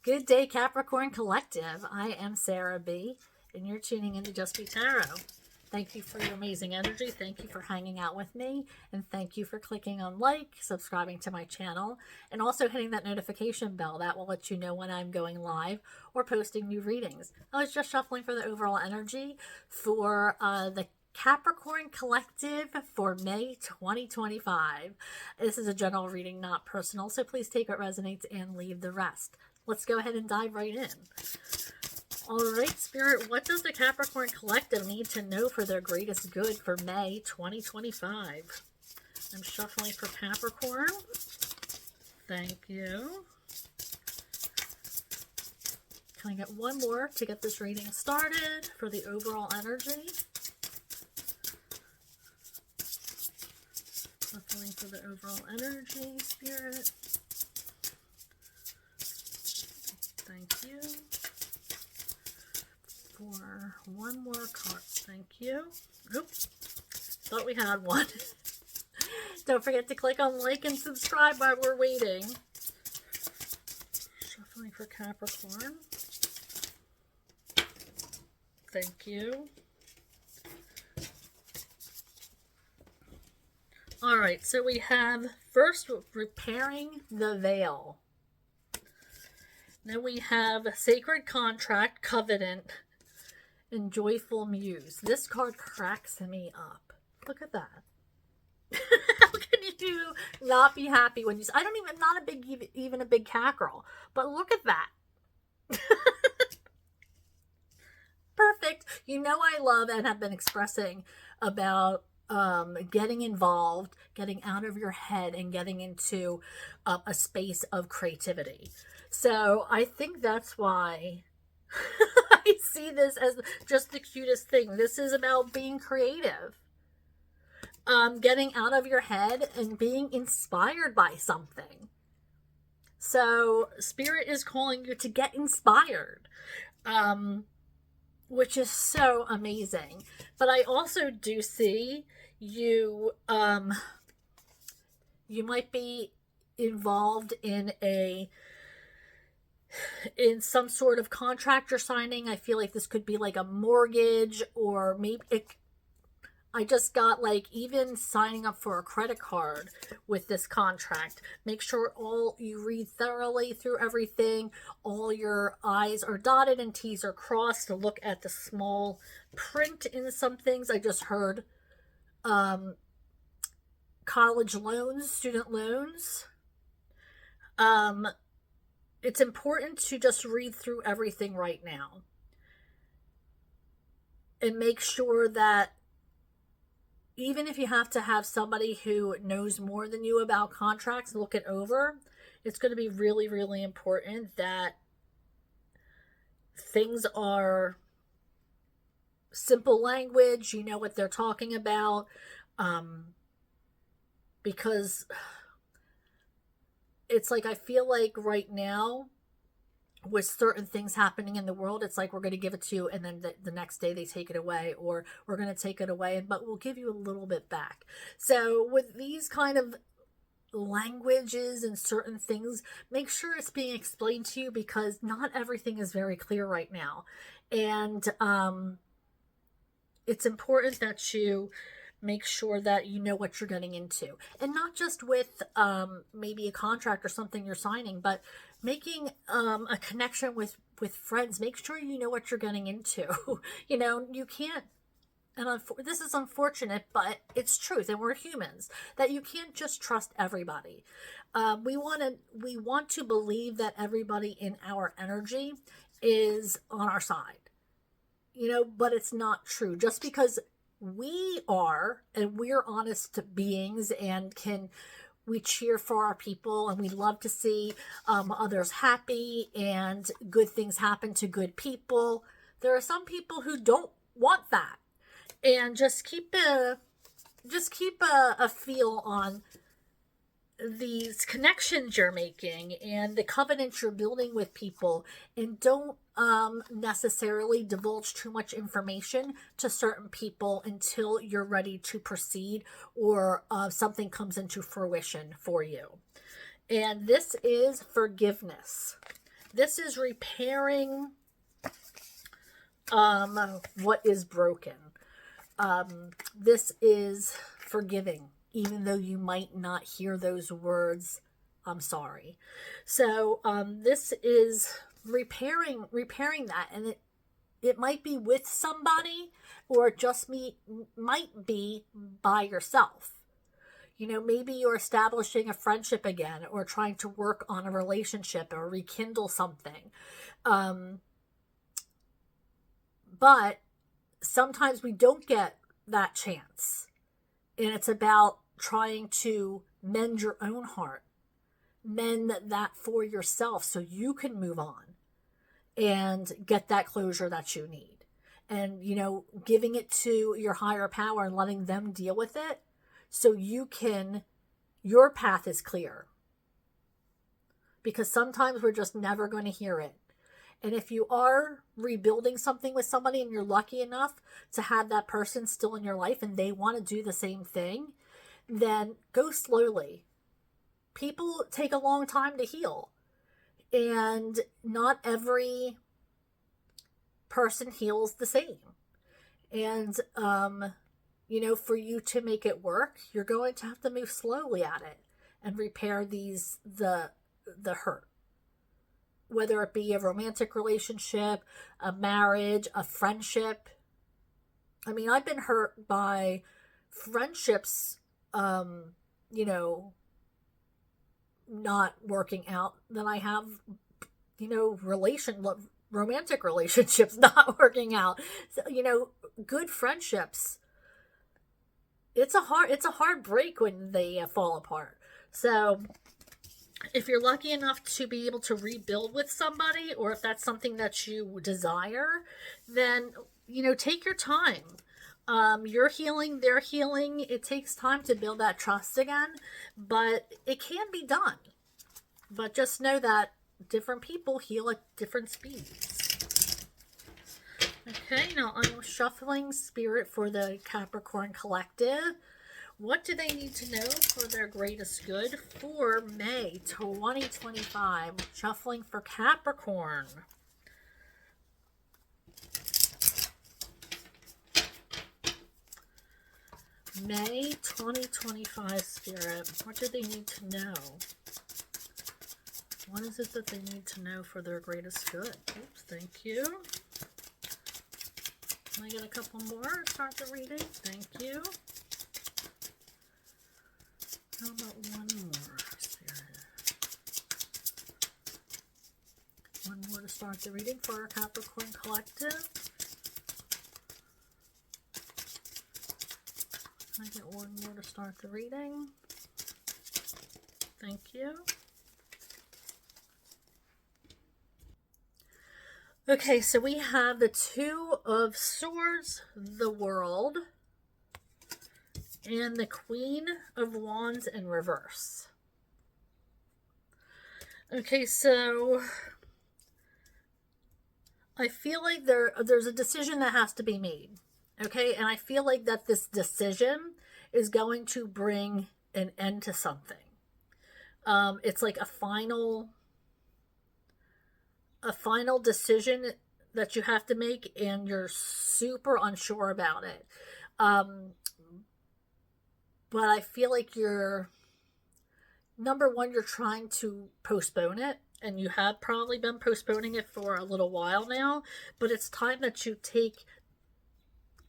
Good day, Capricorn Collective. I am Sarah B, and you're tuning into Just Be Tarot. Thank you for your amazing energy. Thank you for hanging out with me. And thank you for clicking on like, subscribing to my channel, and also hitting that notification bell. That will let you know when I'm going live or posting new readings. I was just shuffling for the overall energy for the Capricorn Collective for May 2025. This is a general reading, not personal, so please take what resonates and leave the rest. Let's go ahead and dive right in. All right, Spirit, what does the Capricorn Collective need to know for their greatest good for May 2025? I'm shuffling for Capricorn. Thank you. Can I get one more to get this reading started for the overall energy? Shuffling for the overall energy, Spirit. Thank you. For one more card. Thank you. Oops. Thought we had one. Don't forget to click on like and subscribe while we're waiting. Shuffling for Capricorn. Thank you. Alright, so we have first repairing the veil. Then we have Sacred Contract, Covenant, and Joyful Muse. This card cracks me up. Look at that. How can you not be happy when you... I'm not a big, even a big cat girl, but look at that. Perfect. You know I love and have been expressing about getting involved, getting out of your head, and getting into a space of creativity. So I think that's why I see this as just the cutest thing. This is about being creative, getting out of your head and being inspired by something. So Spirit is calling you to get inspired, which is so amazing. But I also do see you, you might be involved in some sort of contract you're signing. I feel like this could be like a mortgage, or maybe I just got like even signing up for a credit card with this contract. Make sure you read thoroughly through everything. All your I's are dotted and T's are crossed to look at the small print in some things. I just heard college loans, student loans. It's important to just read through everything right now and make sure that even if you have to have somebody who knows more than you about contracts look it over, it's going to be really, really important that things are simple language, you know what they're talking about, because it's like, I feel like right now with certain things happening in the world, it's like we're going to give it to you and then the next day they take it away, or we're going to take it away but we'll give you a little bit back. So with these kind of languages and certain things, make sure it's being explained to you, because not everything is very clear right now. And it's important that you make sure that you know what you're getting into, and not just with maybe a contract or something you're signing, but making a connection with friends. Make sure you know what you're getting into. You know, you can't, and this is unfortunate, but it's truth, and we're humans, that you can't just trust everybody. We want to believe that everybody in our energy is on our side, you know, but it's not true. Just because we are, and we're honest beings, and we cheer for our people, and we love to see others happy and good things happen to good people. There are some people who don't want that, and just keep a feel on these connections you're making and the covenants you're building with people, and don't necessarily divulge too much information to certain people until you're ready to proceed, or something comes into fruition for you. And this is forgiveness. This is repairing what is broken. This is forgiving, even though you might not hear those words, I'm sorry. So this is repairing that, and it might be with somebody, or might be by yourself. You know, maybe you're establishing a friendship again, or trying to work on a relationship or rekindle something. But sometimes we don't get that chance. And it's about trying to mend your own heart, mend that for yourself so you can move on and get that closure that you need. And, you know, giving it to your higher power and letting them deal with it so your path is clear. Because sometimes we're just never going to hear it. And if you are rebuilding something with somebody and you're lucky enough to have that person still in your life and they want to do the same thing, then go slowly. People take a long time to heal. And not every person heals the same. And, you know, for you to make it work, you're going to have to move slowly at it and repair the hurt. Whether it be a romantic relationship, a marriage, a friendship. I mean, I've been hurt by friendships, you know, not working out, than I have, you know, romantic relationships not working out. So, you know, good friendships, it's a hard break when they fall apart. So if you're lucky enough to be able to rebuild with somebody, or if that's something that you desire, then, you know, take your time. You're healing, they're healing. It takes time to build that trust again, but it can be done. But just know that different people heal at different speeds. Okay, now I'm shuffling spirit for the Capricorn collective. What do they need to know for their greatest good for May 2025? Shuffling for Capricorn. May 2025 spirit. What do they need to know? What is it that they need to know for their greatest good? Oops, thank you. Can I get a couple more? Start the reading. Thank you. How about one more, Spirit? One more to start the reading for our Capricorn collective. Can I get one more to start the reading? Thank you. Okay, so we have the Two of Swords, the World, and the Queen of Wands in reverse. Okay, so I feel like there's a decision that has to be made. Okay, and I feel like that this decision is going to bring an end to something. It's like a final decision that you have to make, and you're super unsure about it. But I feel like number one, you're trying to postpone it, and you have probably been postponing it for a little while now, but it's time that you take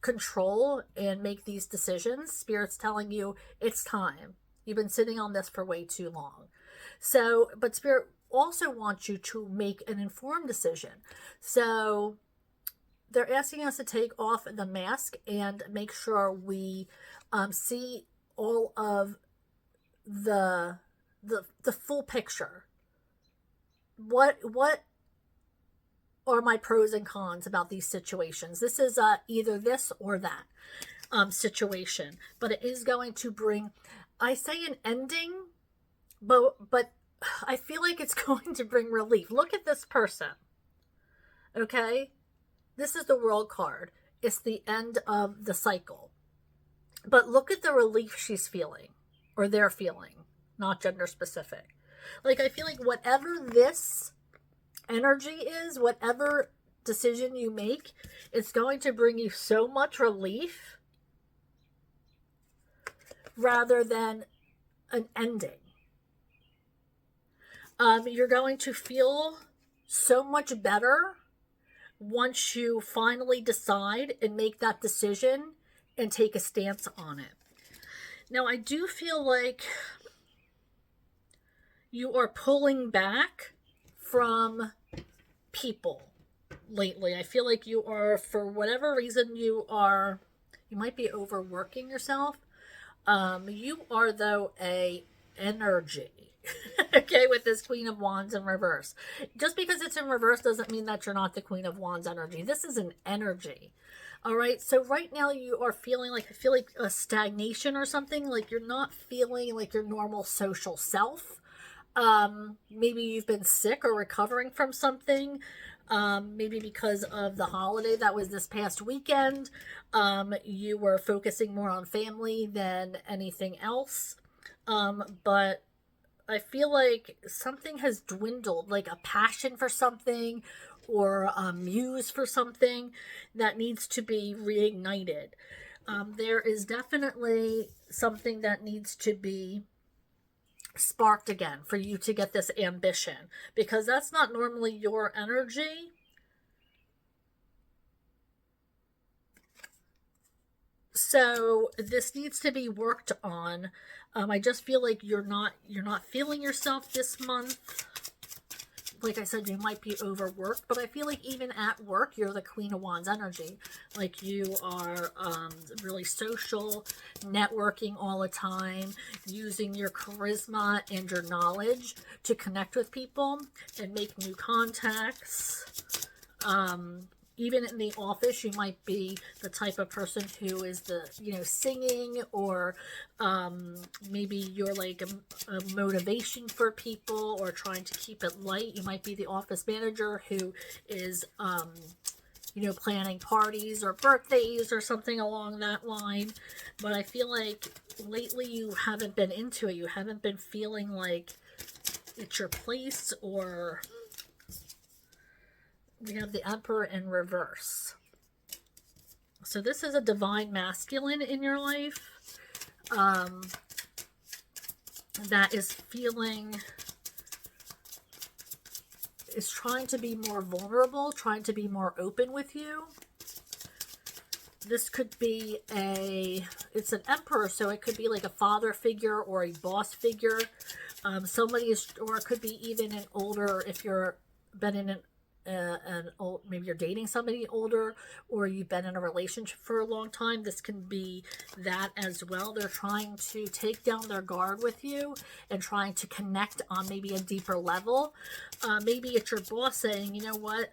control and make these decisions. Spirit's telling you it's time. You've been sitting on this for way too long. So, but Spirit also wants you to make an informed decision. So they're asking us to take off the mask and make sure we see all of the full picture. What are my pros and cons about these situations? This is either this or that situation, but it is going to bring, I say an ending, but I feel like it's going to bring relief. Look at this person. Okay? This is the World card. It's the end of the cycle. But look at the relief she's feeling, or they're feeling, not gender specific. Like, I feel like whatever this energy is, whatever decision you make, it's going to bring you so much relief rather than an ending. You're going to feel so much better once you finally decide and make that decision and take a stance on it. Now, I do feel like you are pulling back from people lately. I feel like you are, for whatever reason, you might be overworking yourself. You are, though, a energy. Okay, with this Queen of Wands in reverse. Just because it's in reverse doesn't mean that you're not the Queen of Wands energy. This is an energy. All right, so right now you are feeling like, I feel like a stagnation or something, like you're not feeling like your normal social self. Maybe you've been sick or recovering from something. Maybe because of the holiday that was this past weekend. You were focusing more on family than anything else. But I feel like something has dwindled, like a passion for something or a muse for something that needs to be reignited. There is definitely something that needs to be sparked again for you to get this ambition, because that's not normally your energy. So this needs to be worked on. I just feel like you're not feeling yourself this month. Like I said, you might be overworked, but I feel like even at work, you're the Queen of Wands energy. Like you are really social, networking all the time, using your charisma and your knowledge to connect with people and make new contacts. Even in the office, you might be the type of person who is singing, or maybe you're like a motivation for people or trying to keep it light. You might be the office manager who is, planning parties or birthdays or something along that line. But I feel like lately you haven't been into it. You haven't been feeling like it's your place, or... We have the Emperor in reverse. So this is a divine masculine in your life that is trying to be more vulnerable, trying to be more open with you. This could be it's an Emperor, so it could be like a father figure or a boss figure. Or it could be even an older, if you're been in maybe you're dating somebody older, or you've been in a relationship for a long time. This can be that as well. They're trying to take down their guard with you and trying to connect on maybe a deeper level. Maybe it's your boss saying, you know what,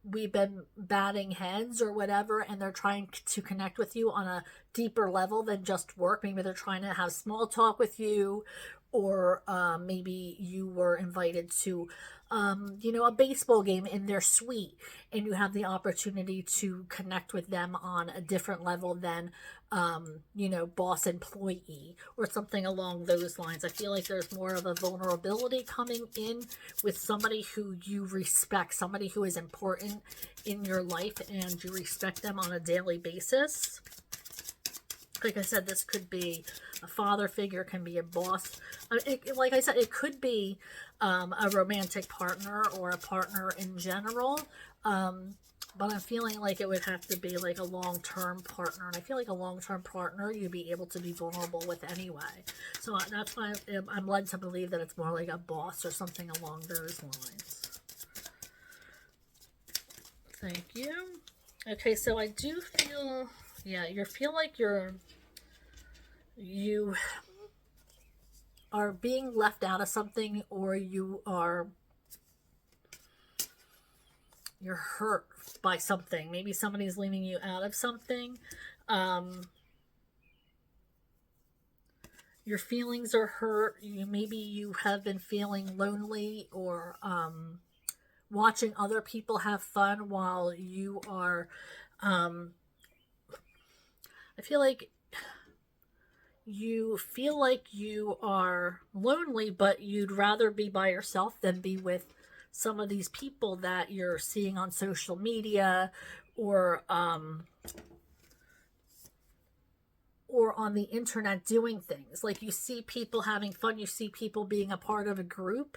we've been batting heads or whatever, and they're trying to connect with you on a deeper level than just work. Maybe they're trying to have small talk with you, or maybe you were invited to a baseball game in their suite, and you have the opportunity to connect with them on a different level than boss employee or something along those lines. I feel like there's more of a vulnerability coming in with somebody who you respect, somebody who is important in your life and you respect them on a daily basis. Like I said, this could be a father figure, can be a boss. Like I said, it could be a romantic partner or a partner in general. But I'm feeling like it would have to be like a long-term partner. And I feel like a long-term partner you'd be able to be vulnerable with anyway. So that's why I'm led to believe that it's more like a boss or something along those lines. Thank you. Okay, so I do feel... Yeah, you feel like you are being left out of something, or you're hurt by something. Maybe somebody's leaving you out of something. Your feelings are hurt. Maybe you have been feeling lonely, or watching other people have fun while you are... I feel like you are lonely, but you'd rather be by yourself than be with some of these people that you're seeing on social media or on the internet doing things. Like, you see people having fun, you see people being a part of a group,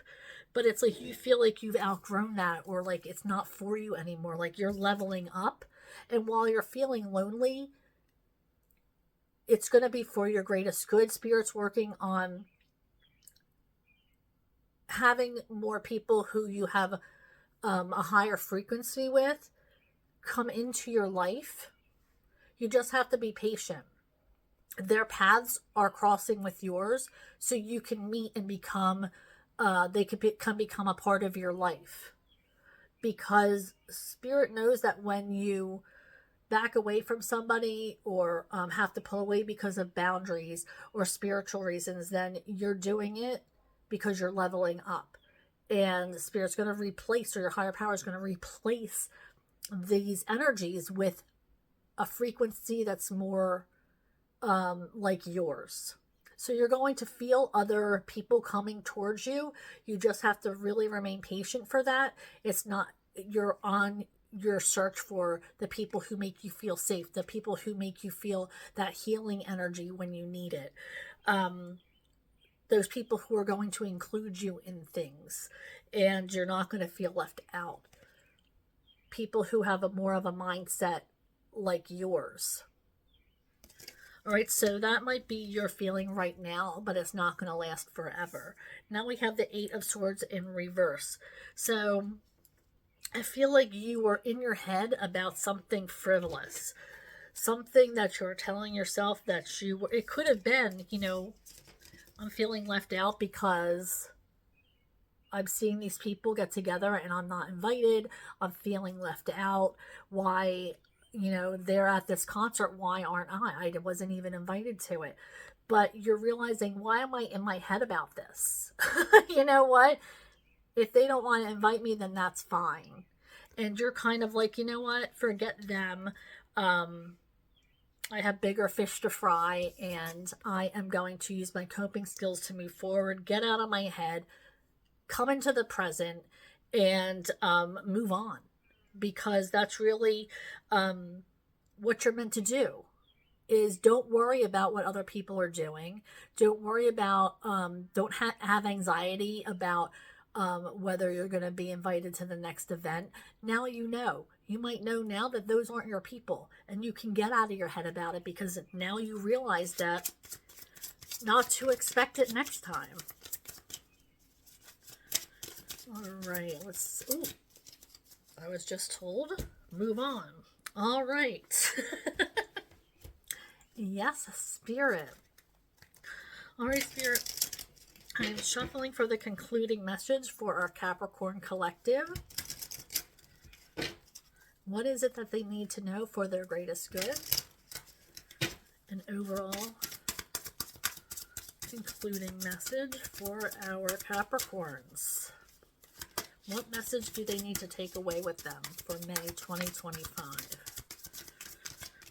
but it's like you feel like you've outgrown that, or like it's not for you anymore. Like, you're leveling up. And while you're feeling lonely, it's going to be for your greatest good. Spirit's working on having more people who you have a higher frequency with come into your life. You just have to be patient. Their paths are crossing with yours, so you can meet and become they can become a part of your life, because Spirit knows that when you back away from somebody, or have to pull away because of boundaries or spiritual reasons, then you're doing it because you're leveling up. And the Spirit's going to replace, or your higher power is going to replace these energies with a frequency that's more like yours. So you're going to feel other people coming towards you. You just have to really remain patient for that. It's not, you're on your search for the people who make you feel safe, the people who make you feel that healing energy when you need it. Those people who are going to include you in things, and you're not going to feel left out. People who have a more of a mindset like yours. All right, so that might be your feeling right now, but it's not going to last forever. Now we have the Eight of Swords in reverse. So I feel like you were in your head about something frivolous, something that you're telling yourself that you were, it could have been, I'm feeling left out because I'm seeing these people get together and I'm not invited. I'm feeling left out. Why, they're at this concert. Why aren't I? I wasn't even invited to it. But you're realizing, why am I in my head about this? You know what? If they don't want to invite me, then that's fine. And you're kind of like, you know what? Forget them. I have bigger fish to fry, and I am going to use my coping skills to move forward, get out of my head, come into the present, and move on. Because that's really what you're meant to do. Is don't worry about what other people are doing. Don't worry about, don't have anxiety about whether you're going to be invited to the next event. Now you know. You might know now that those aren't your people, and you can get out of your head about it, because now you realize that not to expect it next time. All right, let's, ooh, I was just told, move on. All right. Yes, Spirit. All right, Spirit. I am shuffling for the concluding message for our Capricorn collective. What is it that they need to know for their greatest good? An overall concluding message for our Capricorns. What message do they need to take away with them for May 2025?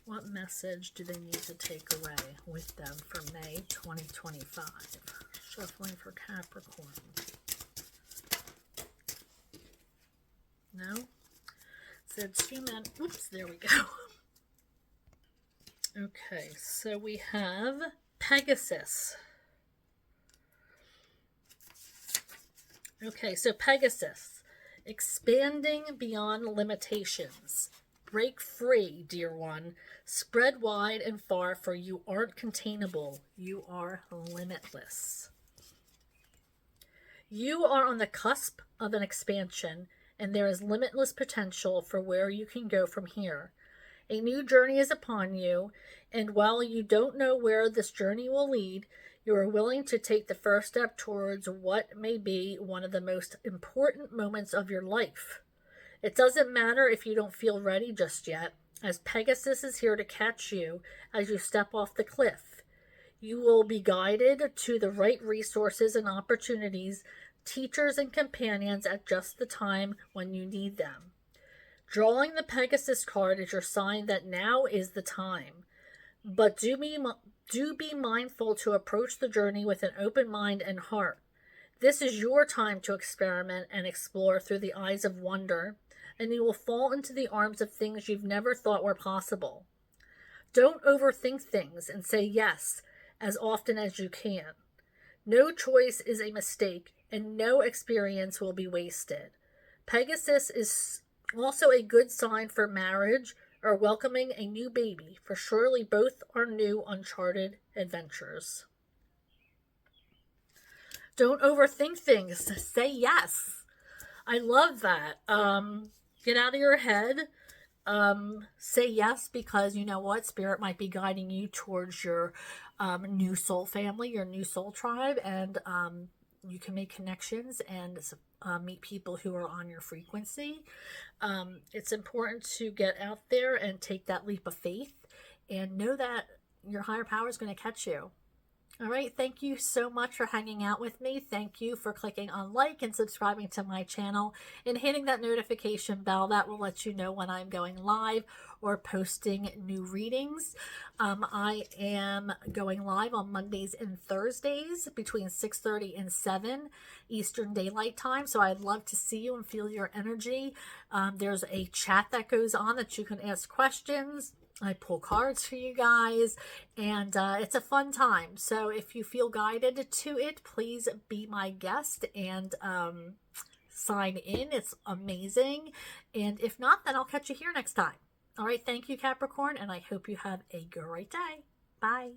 What message do they need to take away with them for May 2025? Shuffling for Capricorn. No? Said 2 men. Oops, there we go. Okay, so we have Pegasus. Okay, so Pegasus. Expanding beyond limitations. Break free, dear one. Spread wide and far, for you aren't containable. You are limitless. You are on the cusp of an expansion, and there is limitless potential for where you can go from here. A new journey is upon you, and while you don't know where this journey will lead, you are willing to take the first step towards what may be one of the most important moments of your life. It doesn't matter if you don't feel ready just yet, as Pegasus is here to catch you as you step off the cliff. You will be guided to the right resources and opportunities, teachers and companions at just the time when you need them. Drawing the Pegasus card is your sign that now is the time. But do be mindful to approach the journey with an open mind and heart. This is your time to experiment and explore through the eyes of wonder, and you will fall into the arms of things you've never thought were possible. Don't overthink things and say yes as often as you can. No choice is a mistake, and no experience will be wasted. Pegasus is also a good sign for marriage or welcoming a new baby, for surely both are new, uncharted adventures. Don't overthink things. Say yes. I love that. Get out of your head. Say yes, because you know what? Spirit might be guiding you towards your new soul family, your new soul tribe, and you can make connections and meet people who are on your frequency. It's important to get out there and take that leap of faith and know that your higher power is going to catch you. All right, thank you so much for hanging out with me. Thank you for clicking on like and subscribing to my channel and hitting that notification bell. That will let you know when I'm going live or posting new readings. I am going live on Mondays and Thursdays between 6:30 and 7 Eastern Daylight Time. So I'd love to see you and feel your energy. There's a chat that goes on that you can ask questions. I pull cards for you guys, and it's a fun time. So if you feel guided to it, please be my guest and sign in. It's amazing. And if not, then I'll catch you here next time. All right. Thank you, Capricorn, and I hope you have a great day. Bye.